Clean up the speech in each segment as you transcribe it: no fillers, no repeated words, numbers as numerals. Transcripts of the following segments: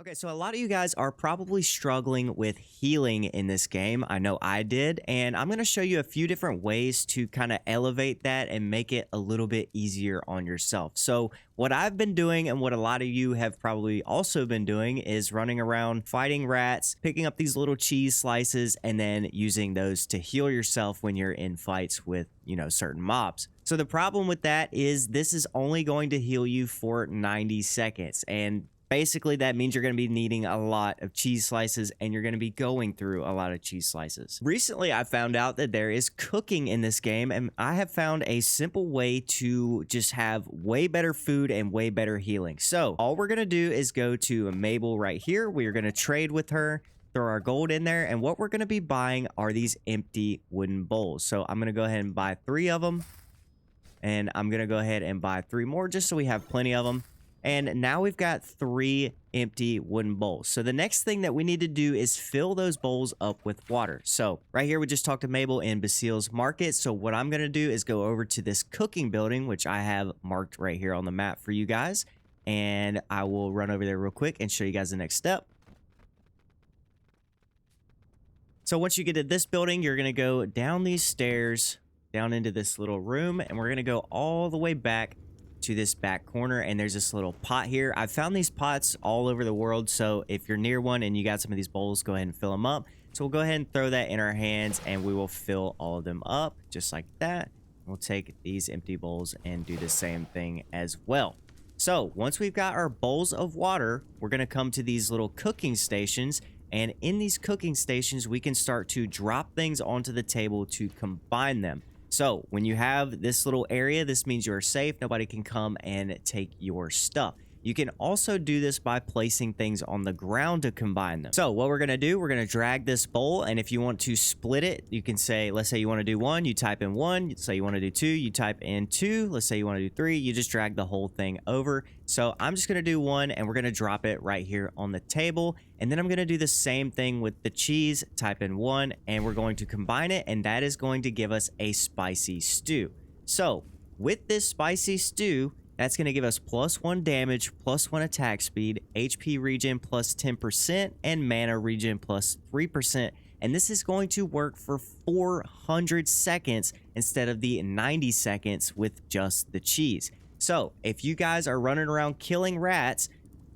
Okay, so a lot of you guys are probably struggling with healing in this game. I know I did, and I'm going to show you a few different ways to kind of elevate that and make it a little bit easier on yourself. So, what I've been doing and what a lot of you have probably also been doing is running around fighting rats, picking up these little cheese slices, and then using those to heal yourself when you're in fights with, certain mobs. So the problem with that is this is only going to heal you for 90 seconds. And basically, that means you're going to be needing a lot of cheese slices and you're going to be going through a lot of cheese slices. Recently, I found out that there is cooking in this game, and I have found a simple way to just have way better food and way better healing. So all we're going to do is go to Mabel right here. We are going to trade with her, throw our gold in there, and what we're going to be buying are these empty wooden bowls. So I'm going to go ahead and buy 3 of them, and I'm going to go ahead and buy 3 more just so we have plenty of them. And now we've got 3 empty wooden bowls. So the next thing that we need to do is fill those bowls up with water. So right here, we just talked to Mabel in Basile's Market. So what I'm going to do is go over to this cooking building, which I have marked right here on the map for you guys. And I will run over there real quick and show you guys the next step. So once you get to this building, you're going to go down these stairs, down into this little room, and we're going to go all the way back to this back corner, and there's this little pot here. I've found these pots all over the world, so if you're near one and you got some of these bowls, go ahead and fill them up. So we'll go ahead and throw that in our hands, and we will fill all of them up just like that. We'll take these empty bowls and do the same thing as well. So once we've got our bowls of water, we're going to come to these little cooking stations, and in these cooking stations, we can start to drop things onto the table to combine them. So when you have this little area, this means you're safe. Nobody can come and take your stuff. You can also do this by placing things on the ground to combine them. So what we're going to do, we're going to drag this bowl. And if you want to split it, you can say, let's say you want to do 1, you type in 1. Say you want to do 2, you type in 2. Let's say you want to do 3, you just drag the whole thing over. So I'm just going to do 1, and we're going to drop it right here on the table. And then I'm going to do the same thing with the cheese, type in 1, and we're going to combine it. And that is going to give us a spicy stew. So with this spicy stew, that's going to give us +1 damage, +1 attack speed, HP regen plus 10%, and mana regen plus 3%. And this is going to work for 400 seconds instead of the 90 seconds with just the cheese. So if you guys are running around killing rats,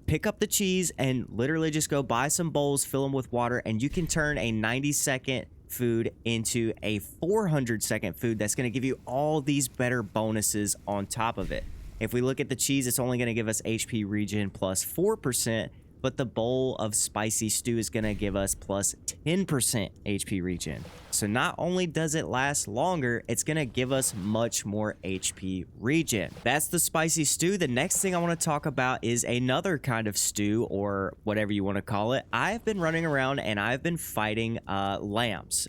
pick up the cheese and literally just go buy some bowls, fill them with water, and you can turn a 90-second food into a 400-second food that's going to give you all these better bonuses on top of it. If we look at the cheese, it's only going to give us HP regen plus 4%, but the bowl of spicy stew is going to give us plus 10% HP regen. So not only does it last longer, it's going to give us much more HP regen. That's the spicy stew. The next thing I want to talk about is another kind of stew, or whatever you want to call it. I've been running around and I've been fighting lambs,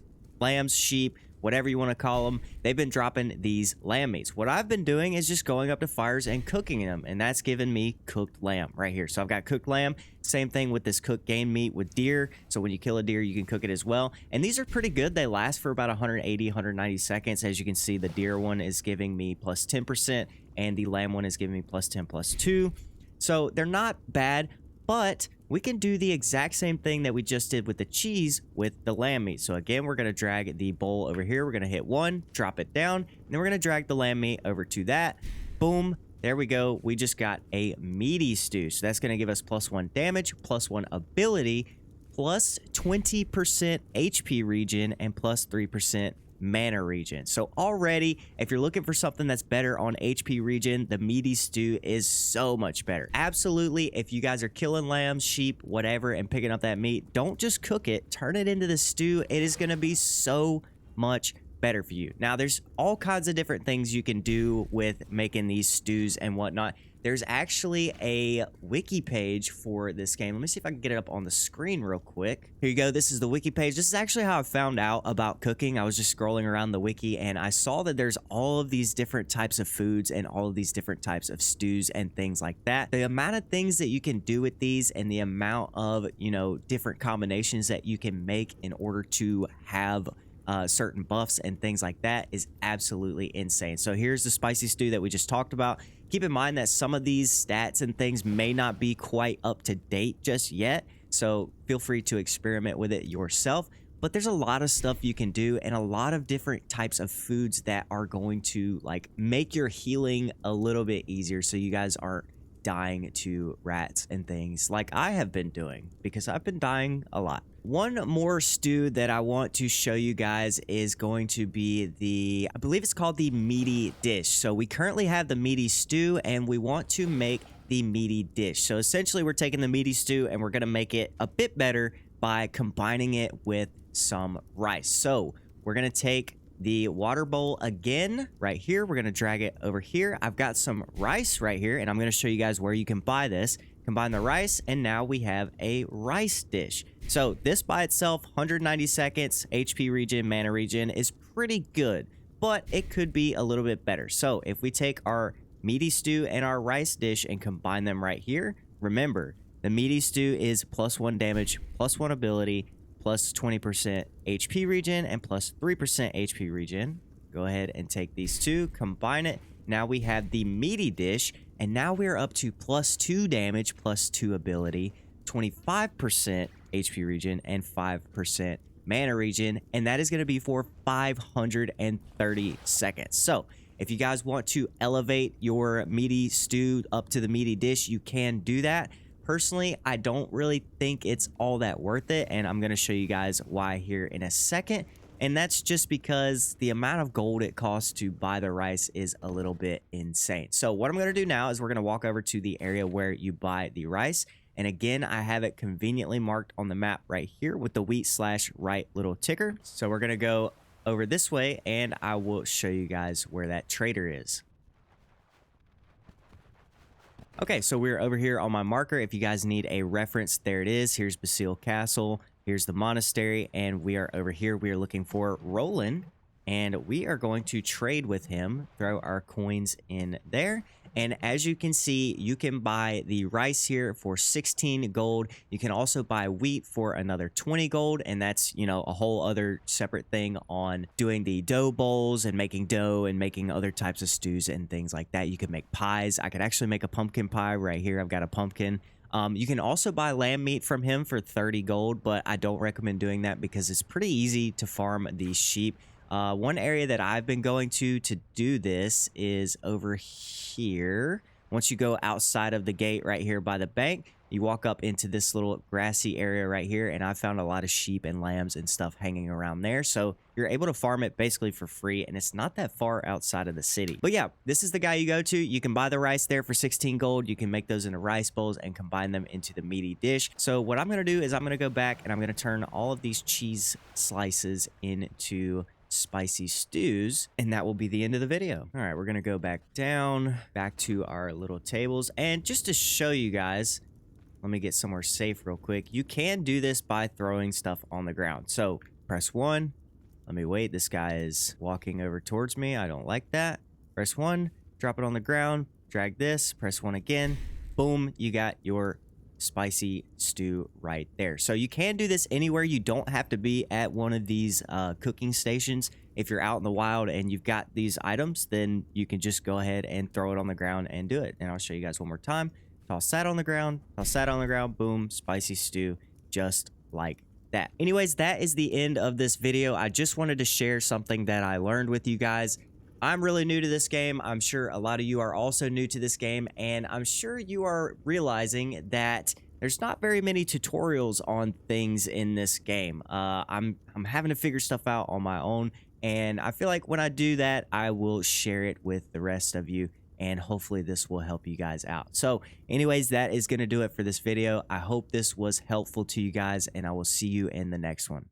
sheep, whatever you want to call them. They've been dropping these lamb meats. What I've been doing is just going up to fires and cooking them, and that's given me cooked lamb right here. So I've got cooked lamb. Same thing with this cooked game meat with deer. So when you kill a deer, you can cook it as well. And these are pretty good. They last for about 180, 190 seconds. As you can see, the deer one is giving me plus 10%, and the lamb one is giving me plus 10 plus 2. So they're not bad, but we can do the exact same thing that we just did with the cheese with the lamb meat. So again, we're going to drag the bowl over here. We're going to hit 1, drop it down, and then we're going to drag the lamb meat over to that. Boom. There we go. We just got a meaty stew. So that's going to give us +1 damage, +1 ability, plus 20% HP regen, and plus 3% mana regen. So already, if you're looking for something that's better on HP regen, the meaty stew is so much better. Absolutely, if you guys are killing lambs, sheep, whatever, and picking up that meat, don't just cook it, turn it into the stew. It is going to be so much better for you. Now, there's all kinds of different things you can do with making these stews and whatnot. There's actually a wiki page for this game. Let me see if I can get it up on the screen real quick. Here you go. This is the wiki page. This is actually how I found out about cooking. I was just scrolling around the wiki and I saw that there's all of these different types of foods and all of these different types of stews and things like that. The amount of things that you can do with these and the amount of, different combinations that you can make in order to have certain buffs and things like that is absolutely insane. So here's the spicy stew that we just talked about. Keep in mind that some of these stats and things may not be quite up to date just yet, so feel free to experiment with it yourself. But there's a lot of stuff you can do and a lot of different types of foods that are going to like make your healing a little bit easier, so you guys aren't dying to rats and things like I have been doing, because I've been dying a lot. One more stew that I want to show you guys is going to be I believe it's called the meaty dish. So we currently have the meaty stew and we want to make the meaty dish. So essentially we're taking the meaty stew and we're going to make it a bit better by combining it with some rice. So we're going to take the water bowl again right here. We're going to drag it over here. I've got some rice right here and I'm going to show you guys where you can buy this. Combine the rice and now we have a rice dish. So this by itself, 190 seconds, HP regen, mana regen is pretty good, but it could be a little bit better. So if we take our meaty stew and our rice dish and combine them right here, remember the meaty stew is +1 damage, +1 ability, plus 20% HP regen, and plus 3% HP regen. Go ahead and take these two, combine it. Now we have the meaty dish, and now we're up to +2 damage, +2 ability, 25% HP regen, and 5% mana regen, and that is going to be for 530 seconds. So if you guys want to elevate your meaty stew up to the meaty dish, you can do that. Personally, I don't really think it's all that worth it, and I'm going to show you guys why here in a second. And that's just because the amount of gold it costs to buy the rice is a little bit insane. So what I'm going to do now is we're going to walk over to the area where you buy the rice. And again, I have it conveniently marked on the map right here with the wheat/right little ticker. So we're going to go over this way, and I will show you guys where that trader is. Okay, so we're over here on my marker. If you guys need a reference, there it is. Here's Basile Castle. Here's the monastery. And we are over here. We are looking for Roland. And we are going to trade with him. Throw our coins in there. And as you can see, you can buy the rice here for 16 gold. You can also buy wheat for another 20 gold. And that's, you know, a whole other separate thing on doing the dough bowls and making dough and making other types of stews and things like that. You can make pies. I could actually make a pumpkin pie right here. I've got a pumpkin. You can also buy lamb meat from him for 30 gold, but I don't recommend doing that because it's pretty easy to farm these sheep. One area that I've been going to do this is over here. Once you go outside of the gate right here by the bank, you walk up into this little grassy area right here, and I found a lot of sheep and lambs and stuff hanging around there. So you're able to farm it basically for free, and it's not that far outside of the city. But yeah, this is the guy you go to. You can buy the rice there for 16 gold. You can make those into rice bowls and combine them into the meaty dish. So what I'm going to do is I'm going to go back and I'm going to turn all of these cheese slices into spicy stews, and that will be the end of the video. All right, we're gonna go back down, back to our little tables, and just to show you guys, let me get somewhere safe real quick. You can do this by throwing stuff on the ground. So press 1. Let me wait. This guy is walking over towards me. I don't like that. Press 1, drop it on the ground, drag this, press 1 again. Boom, you got your spicy stew right there. So you can do this anywhere. You don't have to be at one of these cooking stations. If you're out in the wild and you've got these items, then you can just go ahead and throw it on the ground and do it. And I'll show you guys one more time. Toss that on the ground, toss that on the ground, boom, spicy stew, just like that. Anyways, that is the end of this video. I just wanted to share something that I learned with you guys. I'm really new to this game. I'm sure a lot of you are also new to this game, and I'm sure you are realizing that there's not very many tutorials on things in this game. I'm having to figure stuff out on my own, and I feel like when I do that, I will share it with the rest of you, and hopefully this will help you guys out. So anyways, that is going to do it for this video. I hope this was helpful to you guys, and I will see you in the next one.